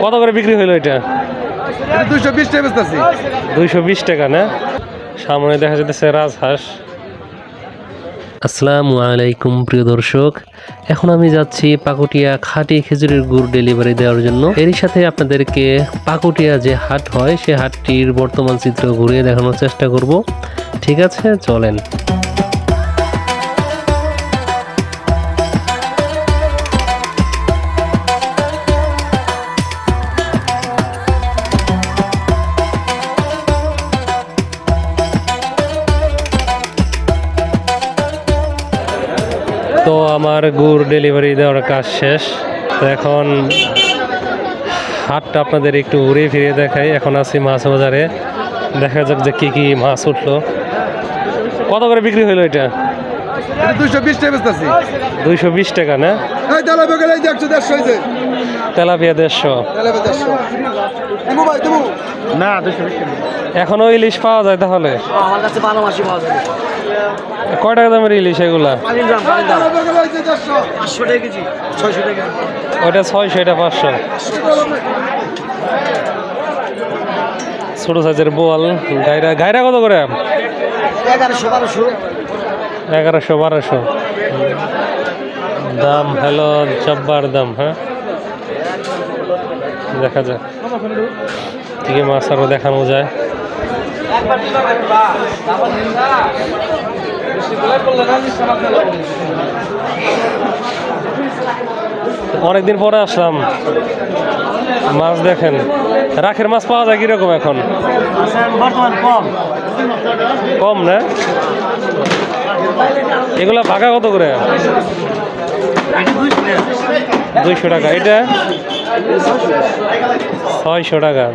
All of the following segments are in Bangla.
কত করে বিক্রি হইলো এটা? 220 টাকা বেচতেছি। 220 টাকা না? সামনে দেখা যাচ্ছে রাজহাঁস। আসসালামু আলাইকুম প্রিয় দর্শক, এখন আমি যাচ্ছি পাকুটিয়া খাঁটি খেজুরের গুড় ডেলিভারি দেওয়ার জন্য। এরই সাথে আপনাদেরকে পাকুটিয়া যে হাট হয় সে হাটটির বর্তমান চিত্র ঘুরিয়ে দেখানোর চেষ্টা করব। ঠিক আছে, চলেন। তো আমার গুড় ডেলিভারি দেওয়ার কাজ শেষ। তো এখন হাটটা আপনাদের একটু ঘুরে ফিরে দেখাই। এখন আছি মাছ বাজারে, দেখা যাক যে কি কি মাছ উঠলো। কত করে বিক্রি হইলো এটা? 220 টাকা বেচতেছি। 220 টাকা না? এই তেলাপিয়া গেলে 150 হইছে। তেলাপিয়া 150। তেলাপিয়া 150 দিমু ভাই দিমু না 220 টাকা। এখনো ইলিশ পাওয়া যায় তাহলে? আমার কাছে 12 মাসই পাওয়া যায়। কয় টাকা দামের ইলিশ এগুলা? পানির দাম 500 টাকা কেজি, 600 টাকা। ওইটা 600, এটা 500। ছোট সাইজের বোয়াল। গায়রা কত করে? 1100 1200। দাম হলো জব্বার দাম। হ্যাঁ, দেখা যাক ঠিক মাছ আরো দেখানো যায়। অনেকদিন পরে আসলাম, মাছ দেখেন। রাখের মাছ পাওয়া যায় কিরকম এখন? বর্তমান কম না? এগুলা ভাগা কত করে? 200 টাকা। এটা 600 টাকা।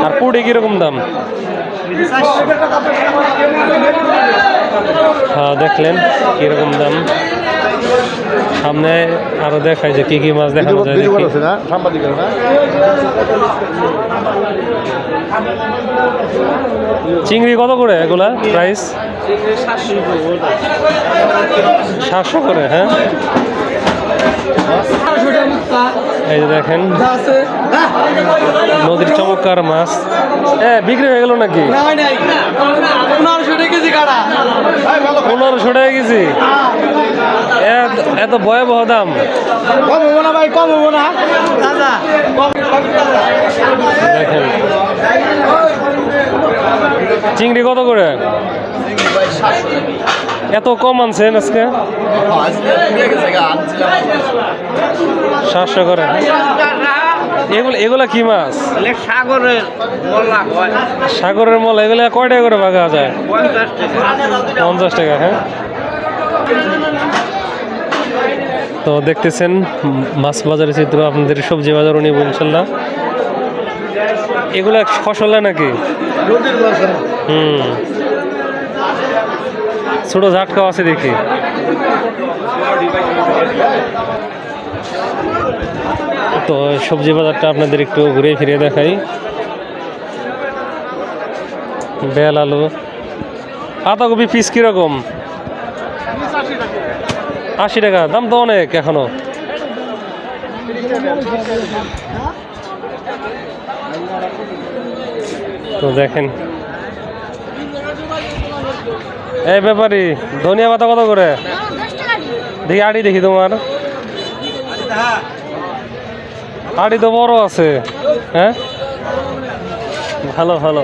আর পুডি কিরকম দাম? হ্যাঁ, দেখলেন কিরকম দাম। সামনে আরো দেখায় যে কি কি মাছ দেখানো যায়। চিংড়ি কত করে এগুলা প্রাইস? 700 করে। হ্যাঁ, এই যে দেখেন নদীর চমৎকার মাছ। বিক্রি হয়ে গেল নাকি? 1500 টাকা কেজি কাটা। 1500 টাকা কেজি? এত ভয়াবহ দাম? কম হবো না ভাই, কম হবো না দাদা। দেখেন চিংড়ি কত করে? এত কম আনছেন আজকে? 700 করে। এগুলা কি মাছ? সাগরের মল। এগুলা কয় টাকা করে ভাগা যায়? 50 টাকা। হ্যাঁ, তো দেখতেছেন মাছ বাজারের চিত্র আপনাদের সবজি বাজার উনি বলছেন না। এগুলা ফসল নাকি? ছোট ঝাটকাও আছে দেখি। তো সবজি বাজারটা আপনাদের একটু ঘুরে ফিরে দেখাই। বেল আলু, পাতাকপি পিস কিরকম? 80 টাকা। দাম তো অনেক এখনো। তো দেখেন এই ব্যাপারী, ধনিয়া পাতা কত করে? দেখি আড়ি, দেখি তোমার আড়ি তো বড় আছে। হ্যাঁ, ভালো ভালো,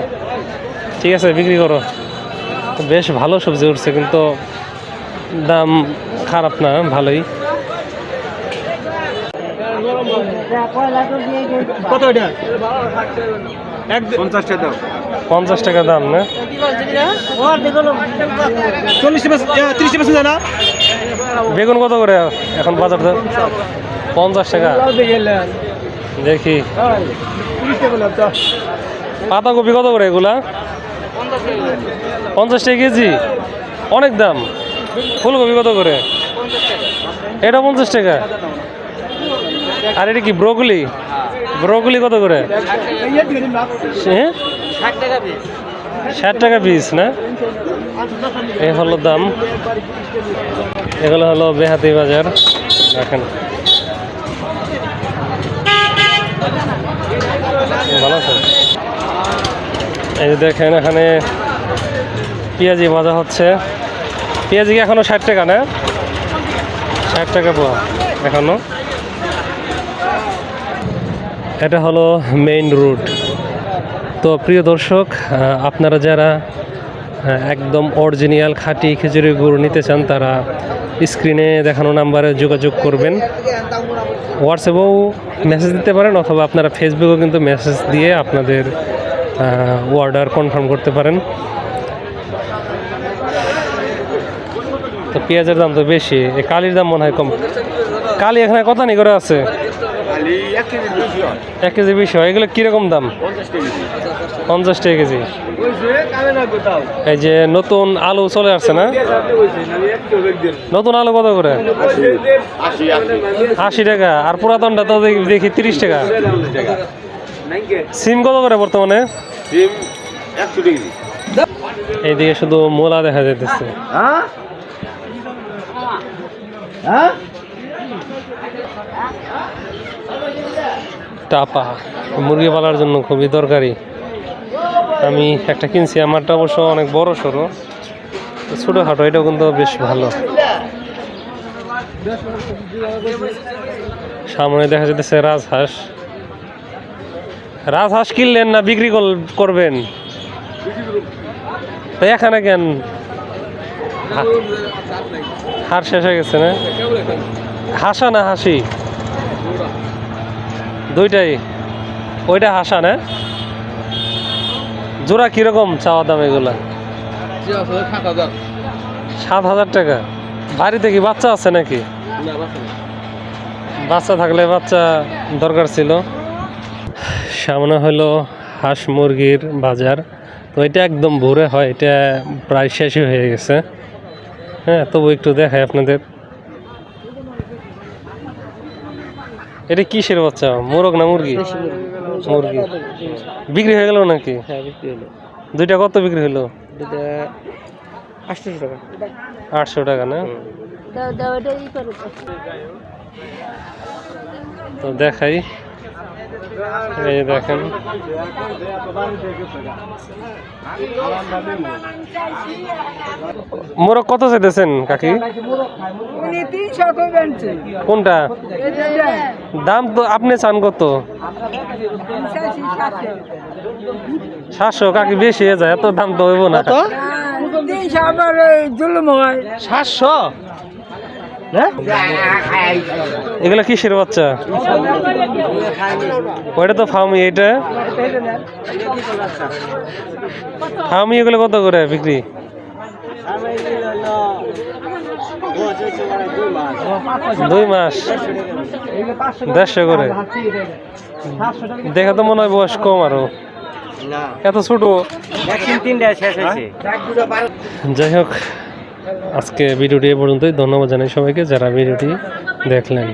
ঠিক আছে বিক্রি করো। বেশ ভালো সবজি উঠছে, কিন্তু দাম খারাপ না, ভালোই। কত এটা? 50 টাকা দাম না? 30% না? বেগুন কত করে এখন বাজার? 50 টাকা। দেখি পাতাকপি কত করে এগুলা? 50 টাকা কেজি, অনেক দাম। ফুলকপি কত করে? এটা 50 টাকা। আর এটা কি ব্রোকলি? ব্রোকলি কত করে? 60 টাকা পিস না? এই হলো দাম। এগুলো হলো বেহাতি বাজার। দেখেন ভালো আছেন? এই যে দেখেন এখানে পেঁয়াজি ভাজা হচ্ছে। পেঁয়াজি কি এখনো 60 টাকা না? 60 টাকা পোয়া এখনো। এটা হলো মেইন রুট। তো প্রিয় দর্শক, আপনারা যারা একদম অরিজিনাল খাঁটি খেজুরের গুড় নিতে চান তারা স্ক্রিনে দেখানো নাম্বারে যোগাযোগ করবেন। হোয়াটসঅ্যাপেও মেসেজ দিতে পারেন অথবা আপনারা ফেসবুকেও কিন্তু মেসেজ দিয়ে আপনাদের অর্ডার কনফার্ম করতে পারেন। তো পেঁয়াজের দাম তো বেশি, এই কালির দাম মনে হয় কম। কালি এখানে কত নি করে আছে? 1 কেজি 20 হয়। এগুলো কীরকম দাম? 50 টাকা কেজি। এই যে নতুন আলু চলে আসছে না? নতুন আলু কত করে? 80 টাকা। আর পুরাতনটা তো দেখি 30 টাকা। সিম কত করে বর্তমানে? এইদিকে শুধু মোলা দেখা যাইতেছে। টাপা মুরগি পালার জন্য খুবই দরকারি। আমি একটা কিনছি, আমারটা অবশ্য অনেক বড় সড়ো, ছোটোখাটো, এটাও কিন্তু বেশ ভালো। সামনে দেখা যেতেছে রাজহাঁস। রাজহাঁস কিনলেন না বিক্রি করবেন? তো এখানে কেন? হার শেষ হয়ে গেছে না? হাসা না হাসি? দুইটাই। ওইটা হাসা না? জোড়া কিরকম চাওয়া দাম এগুলা? 7,000 টাকা। বাড়িতে কি বাচ্চা আছে নাকি? বাচ্চা থাকলে বাচ্চা দরকার ছিল। সামনে হলো হাঁস মুরগির বাজার। তো এটা একদম ভোরে হয়, এটা প্রায় শেষই হয়ে গেছে। হ্যাঁ, তবু একটু দেখাই আপনাদের। এটা কিসের বাচ্চা? মোরগ না মুরগি? মুরগি। বিক্রি হয়ে গেল নাকি? হ্যাঁ, বিক্রি হলো। দুইটা কত বিক্রি হলো? 800 টাকা। 800 টাকা না? তো দেখাই, এই যে দেখেন মোরগ কত চাইতেছেন কাকি? কোনটা দাম? তো আপনি চান কত? 700 কাকি, বেশি হয়ে যায়, এত দাম তো হইব না। 700? এগুলা কিসের বাচ্চা? ওইটা তো ফার্মি। এইটা ফার্মি। এগুলো কত করে বিক্রি? 2 মাস 150 করে। দেখা তো মনে হয় বয়স কম আরো, এত ছোট। যাই হোক, আজকে ভিডিওটি এ পর্যন্তই। ধন্যবাদ জানাই সবাইকে যারা ভিডিওটি দেখলেন।